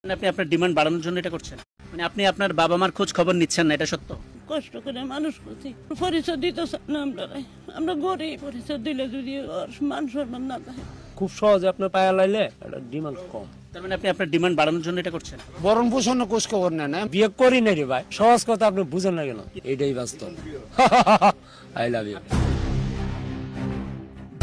মানে আপনি আপনার ডিমান্ড বাড়ানোর জন্য এটা করছেন, মানে আপনি আপনার বাবা মার খোঁজ খবর নিচ্ছেন না, এটা সত্য? কষ্ট করে মানুষ করছি, পরিচয় দিতে না আমরা গরিব, পরিচয় দিলে যদি মান সম্মান না থাকে। খুব সহজে আপনার পায়া লাইলে এটা ডিমান্ড কম। তার মানে আপনি আপনার ডিমান্ড বাড়ানোর জন্য এটা করছেন? বরণ পোষণ খোঁজ খবর নেন। বিয়ে করি না রে ভাই, সহজ কথা আপনি বুঝেন না কেন? এটাই বাস্তব। I love you.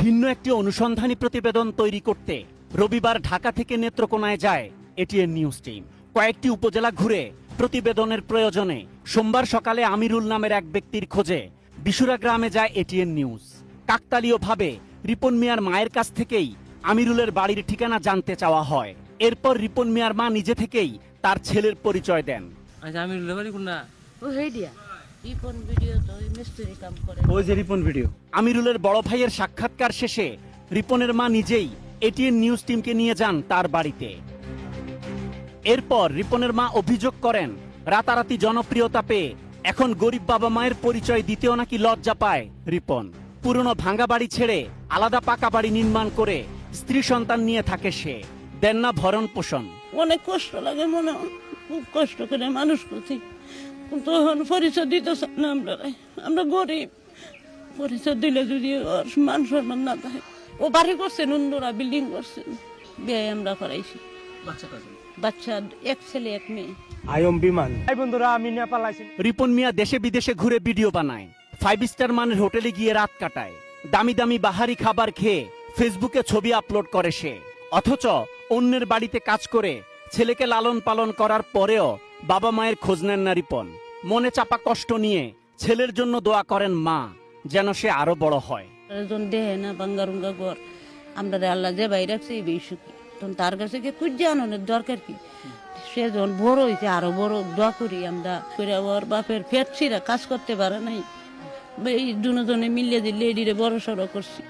ভিন্ন একটি অনুসন্ধানী প্রতিবেদন তৈরি করতে রবিবার ঢাকা থেকে নেত্রকোনায় যায় এটিএন নিউজ টিম। কয়েকটি উপজেলা ঘুরে প্রতিবেদনের প্রয়োজনে সোমবার সকালে আমিরুল নামের এক ব্যক্তির খোঁজে বিশুরা গ্রামে যায় এটিএন নিউজ। কাকতালীয়ভাবে রিপন মিয়ার মায়ের কাছ থেকেই আমিরুলের বাড়ির ঠিকানা জানতে চাওয়া হয়। এরপর রিপন মিয়ার মা নিজে থেকেই তার ছেলের পরিচয় দেন। আচ্ছা, আমিরুলের বাড়ি কোন না? ও হেডিয়া রিপন ভিডিও তো ওই মিস্ত্রি কাম করে। ওই যে রিপন ভিডিও। আমিরুলের বড় ভাইয়ের সাক্ষাৎকার শেষে রিপনের মা নিজেই এটিএন নিউজ টিমকে নিয়ে যান তার বাড়িতে। এরপর রিপনের মা অভিযোগ করেন, রাতারাতি জনপ্রিয়তা পেয়ে এখন গরিব বাবা মায়ের পরিচয় দিতেও নাকি লজ্জা পায় রিপন। পুরনো ভাঙা বাড়ি ছেড়ে আলাদা পাকা বাড়ি নির্মাণ করে স্ত্রী সন্তান নিয়ে থাকে সে। দেন না ভরণ পোষণ। অনেক কষ্ট লাগে, মনে হয় খুব কষ্ট করে মানুষ করছি, কিন্তু এখন পরিচয় দিতে না আমরা গরিব, পরিচয় দিলে যদি মান সম্মান না থাকে। ও বাড়ি করছেন, অন্যরা বিল্ডিং করছেন, বিয়ে আমরা করাইছি। বাচ্চা এক ছেলে এক মেয়ে। আয়ম বিমান। ভাই বন্ধুরা, আমি নেপাল আইছি। রিপন মিয়া দেশে বিদেশে ঘুরে ভিডিও বানায়, 5 স্টার মানের হোটেলে গিয়ে রাত কাটায়, দামি দামি বাহারি খাবার খেয়ে ফেসবুকে ছবি আপলোড করে সে। অথচ অন্যের বাড়িতে কাজ করে ছেলেকে লালন পালন করার পরেও বাবা মায়ের খোঁজ নেন না রিপন। মনে চাপা কষ্ট নিয়ে ছেলের জন্য দোয়া করেন মা, যেন সে আরো বড় হয়। দেহে না বাঙ্গারুঙ্গা ঘর, আমরা আল্লাহ যে বাইরে রাখছে এই বেশি, তখন তার কাছে কি খুঁজে আনানোর দরকার কি? সে যখন বড় হয়েছে আরো বড় দোয়া করি আমরা। ওর বাপের ফেটছিরা কাজ করতে পারে নাই, এই দুজনে মিলিয়ে দিলে এডিরে বড় সড়ো করছি।